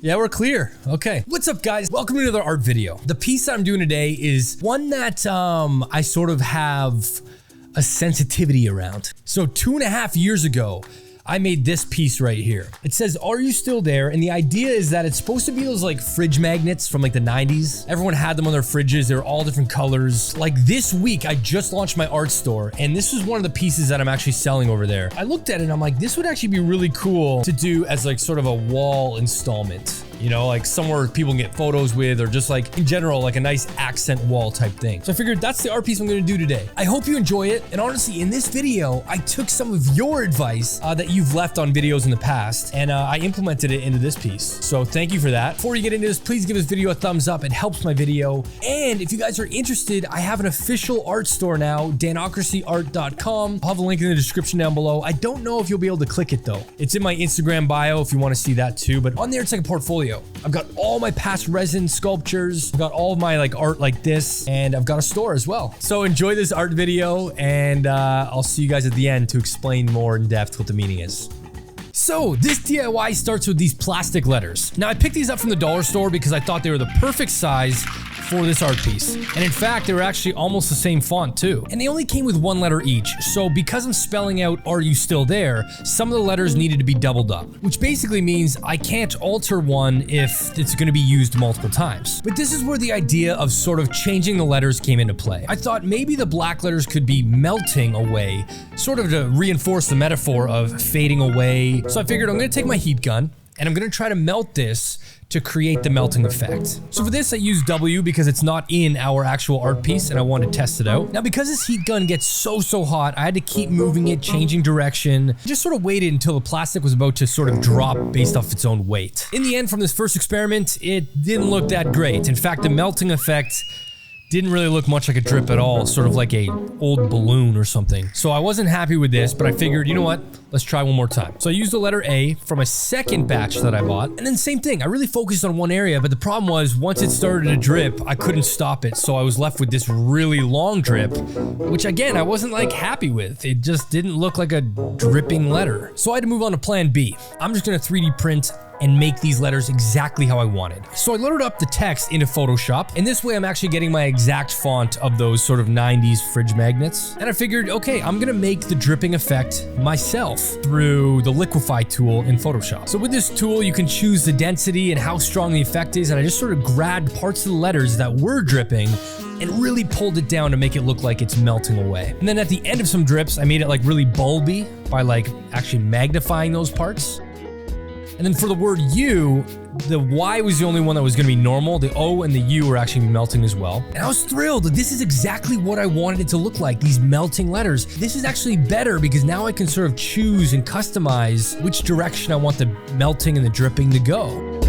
Yeah, we're clear. Okay. What's up, guys? Welcome to another art video. The piece that I'm doing today is one that I sort of have a sensitivity around. So 2.5 years ago, I made this piece right here. It says, "Are you still there?" And the idea is that it's supposed to be those like fridge magnets from like the 90s. Everyone had them on their fridges. They were all different colors. Like this week, I just launched my art store, and this is one of the pieces that I'm actually selling over there. I looked at it and I'm like, this would actually be really cool to do as like sort of a wall installment. You know, like somewhere people can get photos with, or just like in general, like a nice accent wall type thing. So I figured that's the art piece I'm gonna do today. I hope you enjoy it. And honestly, in this video, I took some of your advice that you've left on videos in the past, and I implemented it into this piece. So thank you for that. Before you get into this, please give this video a thumbs up. It helps my video. And if you guys are interested, I have an official art store now, danocracyart.com. I'll have a link in the description down below. I don't know if you'll be able to click it though. It's in my Instagram bio if you want to see that too, but on there it's like a portfolio. I've got all my past resin sculptures, I've got all of my like art like this, and I've got a store as well. So enjoy this art video, and I'll see you guys at the end to explain more in depth what the meaning is. So this DIY starts with these plastic letters. Now I picked these up from the dollar store because I thought they were the perfect size for this art piece. And in fact, they were actually almost the same font too. And they only came with one letter each. So because I'm spelling out, "Are you still there?" some of the letters needed to be doubled up, which basically means I can't alter one if it's gonna be used multiple times. But this is where the idea of sort of changing the letters came into play. I thought maybe the black letters could be melting away, sort of to reinforce the metaphor of fading away. So I figured I'm gonna take my heat gun and I'm gonna try to melt this to create the melting effect. So for this, I used W because it's not in our actual art piece and I wanted to test it out. Now, because this heat gun gets so hot, I had to keep moving it, changing direction, just sort of waited until the plastic was about to sort of drop based off its own weight. In the end, from this first experiment, it didn't look that great. In fact, the melting effect didn't really look much like a drip at all, sort of like a old balloon or something. So I wasn't happy with this, but I figured, you know what? Let's try one more time. So I used the letter A from a second batch that I bought, and then same thing. I really focused on one area, but the problem was once it started to drip, I couldn't stop it. So I was left with this really long drip, which again, I wasn't like happy with. It just didn't look like a dripping letter. So I had to move on to plan B. I'm just gonna 3D print and make these letters exactly how I wanted. So I loaded up the text into Photoshop, and this way I'm actually getting my exact font of those sort of 90s fridge magnets. And I figured, okay, I'm gonna make the dripping effect myself through the liquefy tool in Photoshop. So with this tool, you can choose the density and how strong the effect is, and I just sort of grabbed parts of the letters that were dripping and really pulled it down to make it look like it's melting away. And then at the end of some drips, I made it like really bulby by like actually magnifying those parts. And then for the word U, the Y was the only one that was gonna be normal. The O and the U were actually melting as well. And I was thrilled. This is exactly what I wanted it to look like, these melting letters. This is actually better because now I can sort of choose and customize which direction I want the melting and the dripping to go.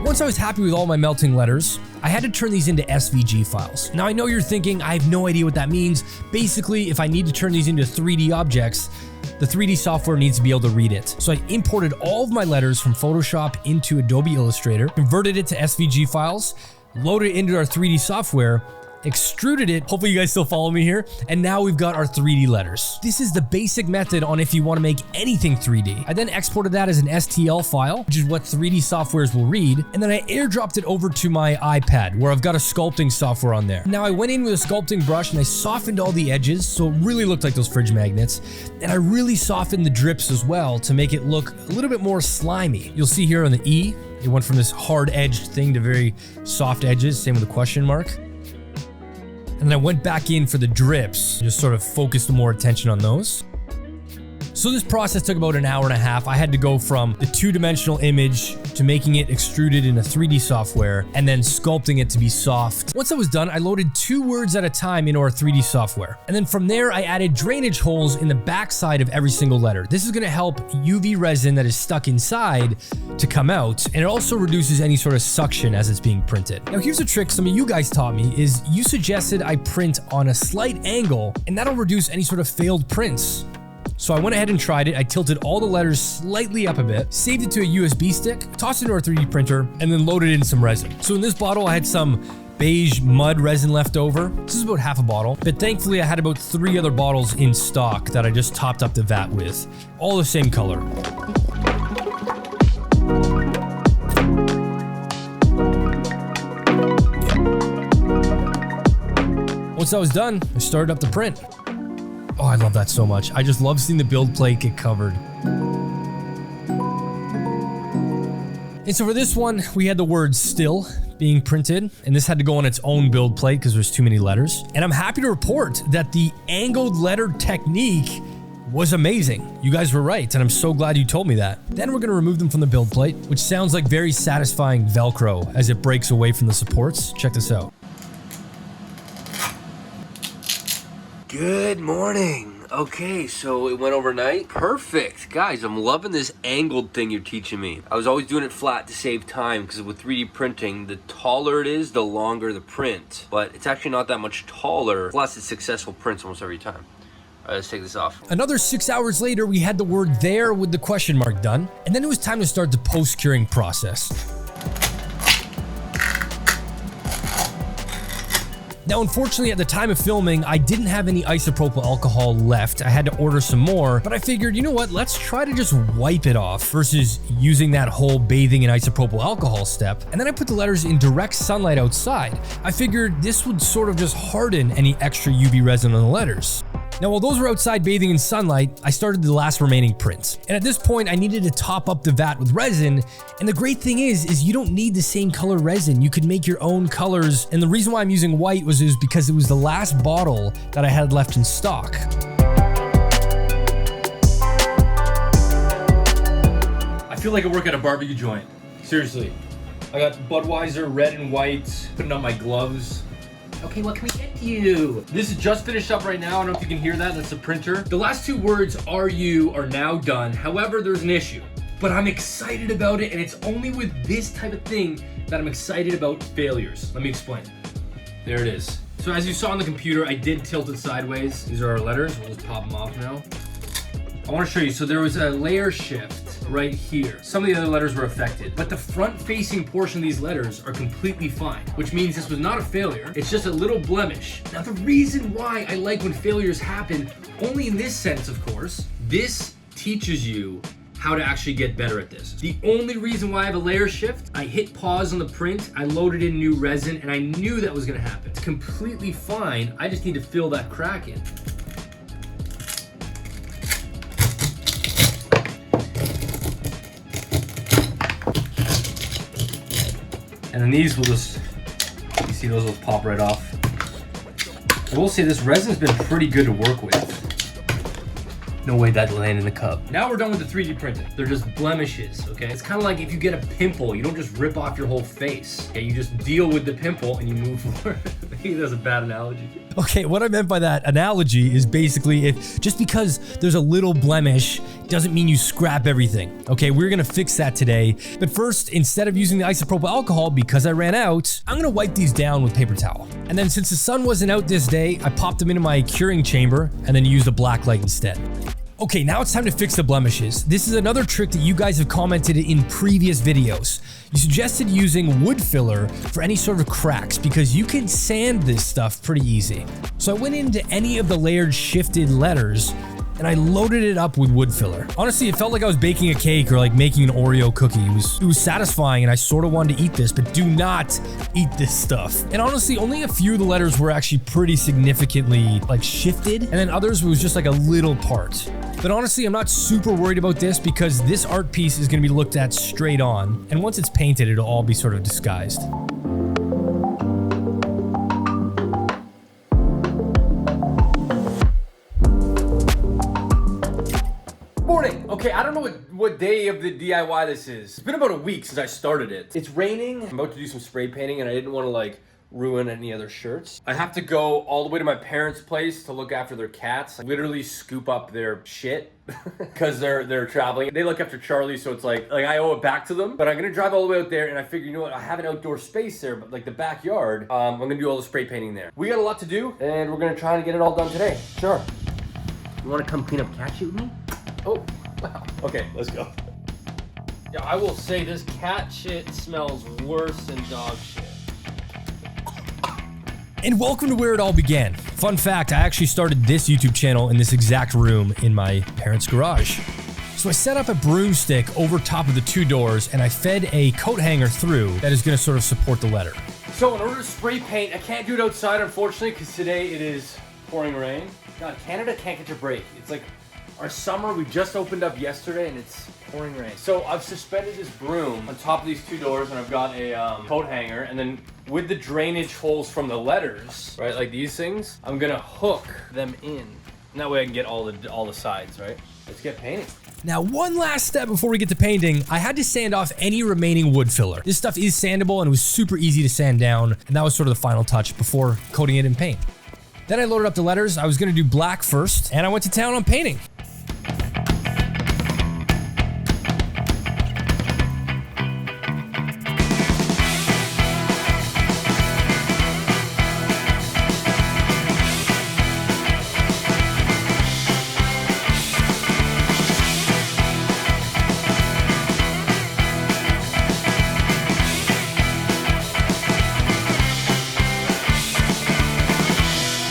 Once I was happy with all my melting letters, I had to turn these into SVG files. Now I know you're thinking, I have no idea what that means. Basically, if I need to turn these into 3D objects, the 3D software needs to be able to read it. So I imported all of my letters from Photoshop into Adobe Illustrator, converted it to SVG files, loaded it into our 3D software, extruded it, hopefully you guys still follow me here, and now we've got our 3D letters. This is the basic method on if you want to make anything 3D. I then exported that as an STL file, which is what 3D softwares will read, and then I airdropped it over to my iPad, where I've got a sculpting software on there. Now I went in with a sculpting brush and I softened all the edges, so it really looked like those fridge magnets, and I really softened the drips as well to make it look a little bit more slimy. You'll see here on the E, it went from this hard-edged thing to very soft edges, same with the question mark. And then I went back in for the drips, just sort of focused more attention on those. So this process took about an hour and a half. I had to go from the two-dimensional image to making it extruded in a 3D software and then sculpting it to be soft. Once I was done, I loaded 2 words at a time into our 3D software. And then from there, I added drainage holes in the backside of every single letter. This is gonna help UV resin that is stuck inside to come out, and it also reduces any sort of suction as it's being printed. Now here's a trick some of you guys taught me is you suggested I print on a slight angle, and that'll reduce any sort of failed prints. So I went ahead and tried it. I tilted all the letters slightly up a bit, saved it to a USB stick, tossed it into our 3D printer, and then loaded in some resin. So in this bottle, I had some beige mud resin left over. This is about half a bottle, but thankfully I had about 3 other bottles in stock that I just topped up the vat with. All the same color. Once that was done, I started up the print. Oh, I love that so much. I just love seeing the build plate get covered. And so for this one, we had the word still being printed, and this had to go on its own build plate because there's too many letters. And I'm happy to report that the angled letter technique was amazing. You guys were right, and I'm so glad you told me that. Then we're gonna remove them from the build plate, which sounds like very satisfying Velcro as it breaks away from the supports. Check this out. Good morning. Okay, so it went overnight. Perfect. Guys, I'm loving this angled thing you're teaching me. I was always doing it flat to save time because with 3D printing, the taller it is, the longer the print. But it's actually not that much taller. Plus, it's successful prints almost every time. All right, let's take this off. Another 6 hours later, we had the word there with the question mark done. And then it was time to start the post-curing process. Now, unfortunately, at the time of filming, I didn't have any isopropyl alcohol left. I had to order some more, but I figured, you know what? Let's try to just wipe it off versus using that whole bathing in isopropyl alcohol step. And then I put the letters in direct sunlight outside. I figured this would sort of just harden any extra UV resin on the letters. Now, while those were outside bathing in sunlight, I started the last remaining prints. And at this point, I needed to top up the vat with resin. And the great thing is you don't need the same color resin. You could make your own colors. And the reason why I'm using white was because it was the last bottle that I had left in stock. I feel like I work at a barbecue joint. Seriously. I got Budweiser red and white, putting on my gloves. Okay, what can we get you? This is just finished up right now. I don't know if you can hear that. That's the printer. The last 2 words, are you, are now done. However, there's an issue. But I'm excited about it, and it's only with this type of thing that I'm excited about failures. Let me explain. There it is. So as you saw on the computer, I did tilt it sideways. These are our letters. We'll just pop them off now. I want to show you. So there was a layer shift right here. Some of the other letters were affected, but the front-facing portion of these letters are completely fine, which means this was not a failure. It's just a little blemish. Now, the reason why I like when failures happen, only in this sense, of course, this teaches you how to actually get better at this. The only reason why I have a layer shift, I hit pause on the print, I loaded in new resin, and I knew that was gonna happen. It's completely fine. I just need to fill that crack in. And then these will just, you see those will pop right off. I will say this resin's been pretty good to work with. No way that'd land in the cup. Now we're done with the 3D printing. They're just blemishes, okay? It's kind of like if you get a pimple, you don't just rip off your whole face, okay? You just deal with the pimple and you move forward. Maybe that's a bad analogy. Okay, what I meant by that analogy is basically if just because there's a little blemish doesn't mean you scrap everything. Okay, we're gonna fix that today. But first, instead of using the isopropyl alcohol, because I ran out, I'm gonna wipe these down with paper towel. And then since the sun wasn't out this day, I popped them into my curing chamber and then used a black light instead. Okay, now it's time to fix the blemishes. This is another trick that you guys have commented in previous videos. You suggested using wood filler for any sort of cracks because you can sand this stuff pretty easy. So I went into any of the layered shifted letters and I loaded it up with wood filler. Honestly, it felt like I was baking a cake or like making an Oreo cookie. It was satisfying and I sort of wanted to eat this, but do not eat this stuff. And honestly, only a few of the letters were actually pretty significantly like shifted, and then others was just like a little part. But honestly, I'm not super worried about this because this art piece is gonna be looked at straight on, and once it's painted, it'll all be sort of disguised. Morning. Okay, I don't know what day of the DIY this is. It's been about a week since I started it. It's raining. I'm about to do some spray painting and I didn't want to like ruin any other shirts. I have to go all the way to my parents' place to look after their cats. I literally scoop up their shit because they're traveling. They look after Charlie, so it's like I owe it back to them. But I'm gonna drive all the way out there and I figure, you know what, I have an outdoor space there, but like the backyard, I'm gonna do all the spray painting there. We got a lot to do and we're gonna try and get it all done today. Sure. You wanna come clean up cat shit with me? Oh, wow. Okay, let's go. Yeah, I will say this cat shit smells worse than dog shit. And welcome to where it all began. Fun fact, I actually started this YouTube channel in this exact room in my parents' garage. So I set up a broomstick over top of the two doors and I fed a coat hanger through that is gonna sort of support the letter. So in order to spray paint, I can't do it outside unfortunately because today it is pouring rain. God, Canada can't catch a break. It's like our summer, we just opened up yesterday and it's pouring rain. So I've suspended this broom on top of these two doors and I've got a coat hanger, and then with the drainage holes from the letters, right, like these things, I'm gonna hook them in. And that way I can get all the sides, right? Let's get painting. Now, one last step before we get to painting, I had to sand off any remaining wood filler. This stuff is sandable and it was super easy to sand down, and that was sort of the final touch before coating it in paint. Then I loaded up the letters. I was gonna do black first, and I went to town on painting.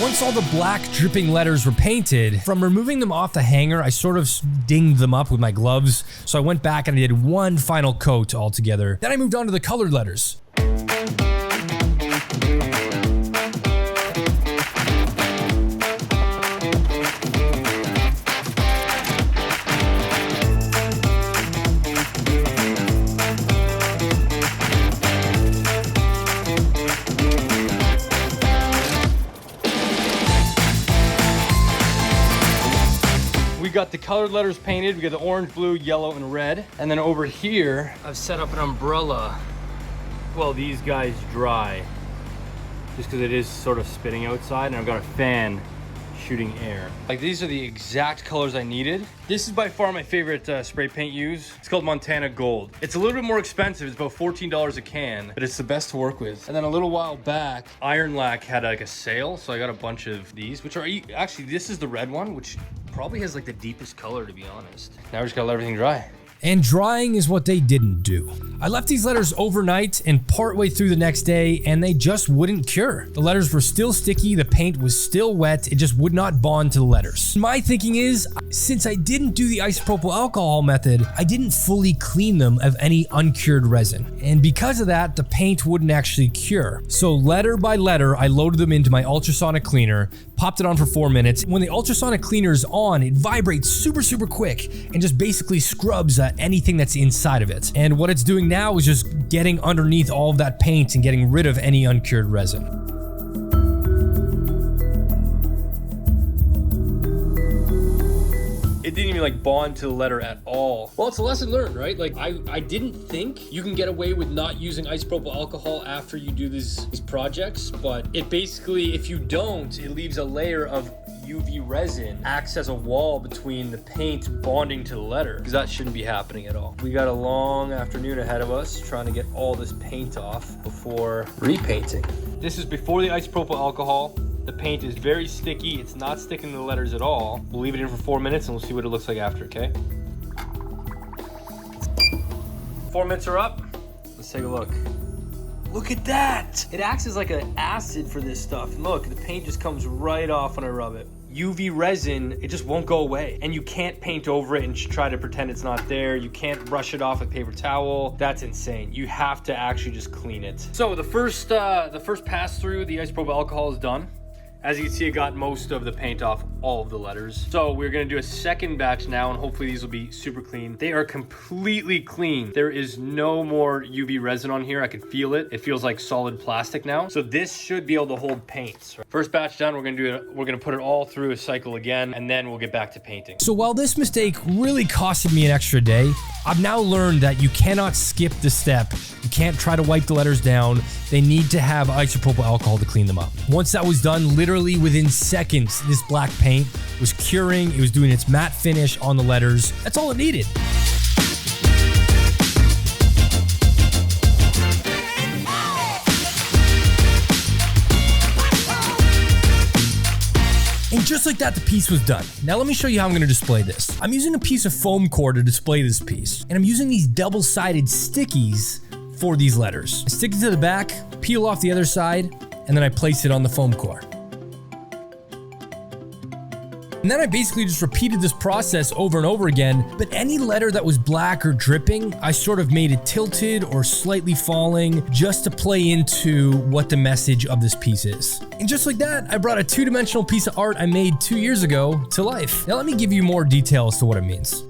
Once all the black dripping letters were painted, from removing them off the hanger, I sort of dinged them up with my gloves. So I went back and I did one final coat altogether. Then I moved on to the colored letters. We got the colored letters painted. We got the orange, blue, yellow, and red. And then over here, I've set up an umbrella while these guys dry, just because it is sort of spitting outside, and I've got a fan shooting air. Like, these are the exact colors I needed. This is by far my favorite spray paint use. It's called Montana Gold. It's a little bit more expensive. It's about $14 a can, but it's the best to work with. And then a little while back, Iron Lac had like a sale, so I got a bunch of these, which are actually, this is the red one, which probably has like the deepest color, to be honest. Now we just gotta let everything dry. And drying is what they didn't do. I left these letters overnight and partway through the next day, and they just wouldn't cure. The letters were still sticky, the paint was still wet, it just would not bond to the letters. My thinking is, since I didn't do the isopropyl alcohol method, I didn't fully clean them of any uncured resin. And because of that, the paint wouldn't actually cure. So letter by letter, I loaded them into my ultrasonic cleaner, popped it on for 4 minutes. When the ultrasonic cleaner is on, it vibrates super quick and just basically scrubs anything that's inside of it. And what it's doing now is just getting underneath all of that paint and getting rid of any uncured resin. It didn't even like bond to the letter at all. Well, it's a lesson learned, right? Like I didn't think you can get away with not using isopropyl alcohol after you do these projects, but it basically, if you don't, it leaves a layer of UV resin, acts as a wall between the paint bonding to the letter, because that shouldn't be happening at all. We got a long afternoon ahead of us trying to get all this paint off before repainting. This is before the isopropyl alcohol. The paint is very sticky. It's not sticking to the letters at all. We'll leave it in for 4 minutes and we'll see what it looks like after, okay? 4 minutes are up. Let's take a look. Look at that! It acts as like an acid for this stuff. Look, the paint just comes right off when I rub it. UV resin, it just won't go away. And you can't paint over it and try to pretend it's not there. You can't brush it off with paper towel. That's insane. You have to actually just clean it. So the first pass through the isopropyl alcohol is done. As you can see, it got most of the paint off all of the letters. So we're gonna do a second batch now, and hopefully these will be super clean. They are completely clean. There is no more UV resin on here. I can feel it. It feels like solid plastic now. So this should be able to hold paints. First batch done, we're gonna put it all through a cycle again, and then we'll get back to painting. So while this mistake really costed me an extra day, I've now learned that you cannot skip the step. You can't try to wipe the letters down. They need to have isopropyl alcohol to clean them up. Once that was done, literally within seconds, this black paint was curing. It was doing its matte finish on the letters. That's all it needed. And just like that, the piece was done. Now let me show you how I'm gonna display this. I'm using a piece of foam core to display this piece, and I'm using these double-sided stickies for these letters. I stick it to the back, peel off the other side, and then I place it on the foam core. And then I basically just repeated this process over and over again, but any letter that was black or dripping, I sort of made it tilted or slightly falling just to play into what the message of this piece is. And just like that, I brought a two-dimensional piece of art I made 2 years ago to life. Now let me give you more details to what it means.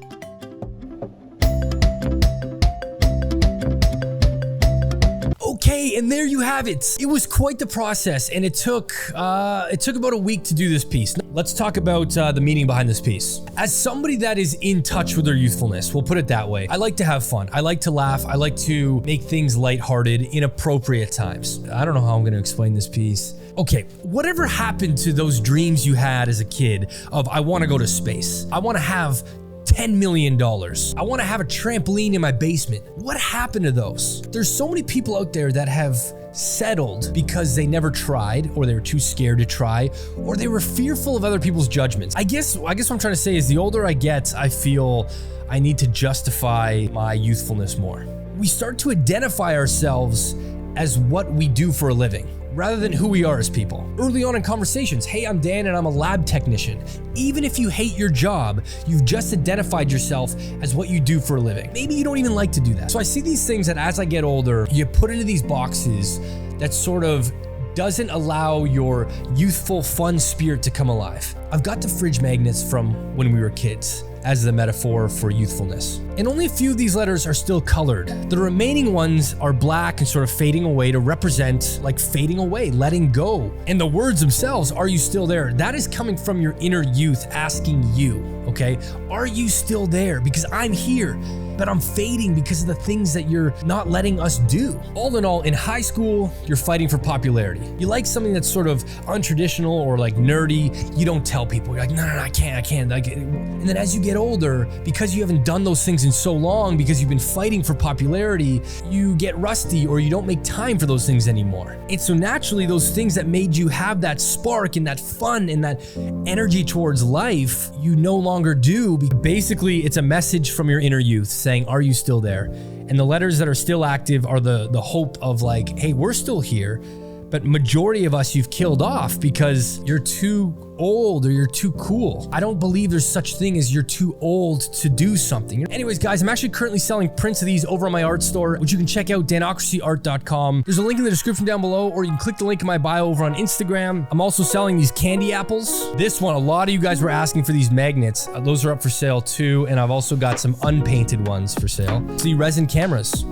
Okay, and there you have it. It was quite the process, and it took about a week to do this piece. Let's talk about the meaning behind this piece. As somebody that is in touch with their youthfulness, we'll put it that way, I like to have fun. I like to laugh. I like to make things lighthearted in appropriate times. I don't know how I'm going to explain this piece. Okay, whatever happened to those dreams you had as a kid of, I want to go to space. I want to have $10 million. I want to have a trampoline in my basement. What happened to those? There's so many people out there that have settled because they never tried, or they were too scared to try, or they were fearful of other people's judgments. I guess what I'm trying to say is the older I get, I feel I need to justify my youthfulness more. We start to identify ourselves as what we do for a living, rather than who we are as people. Early on in conversations, hey, I'm Dan and I'm a lab technician. Even if you hate your job, you've just identified yourself as what you do for a living. Maybe you don't even like to do that. So I see these things that as I get older, you put into these boxes that sort of doesn't allow your youthful, fun spirit to come alive. I've got the fridge magnets from when we were kids as the metaphor for youthfulness. And only a few of these letters are still colored. The remaining ones are black and sort of fading away to represent like fading away, letting go. And the words themselves, are you still there? That is coming from your inner youth asking you, okay? Are you still there? Because I'm here, but I'm fading because of the things that you're not letting us do. All in all, in high school, you're fighting for popularity. You like something that's sort of untraditional or like nerdy, you don't tell people. You're like, no, I can't. Like, and then as you get older, because you haven't done those things in so long, because you've been fighting for popularity, you get rusty or you don't make time for those things anymore. And so naturally, those things that made you have that spark and that fun and that energy towards life, you no longer do. Basically, it's a message from your inner youth saying, are you still there? And the letters that are still active are the hope of like, hey, we're still here, but majority of us you've killed off because you're too old or you're too cool. I don't believe there's such thing as you're too old to do something. Anyways, guys, I'm actually currently selling prints of these over on my art store, which you can check out, danocracyart.com. There's a link in the description down below, or you can click the link in my bio over on Instagram. I'm also selling these candy apples. This one, a lot of you guys were asking for these magnets. Those are up for sale too, and I've also got some unpainted ones for sale. The resin cameras,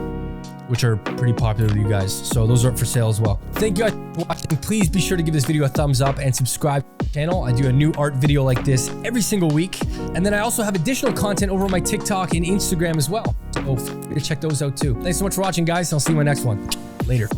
which are pretty popular with you guys. So those are up for sale as well. Thank you guys for watching. Please be sure to give this video a thumbs up and subscribe to the channel. I do a new art video like this every single week. And then I also have additional content over on my TikTok and Instagram as well. So feel free to check those out too. Thanks so much for watching, guys. I'll see you in my next one. Later.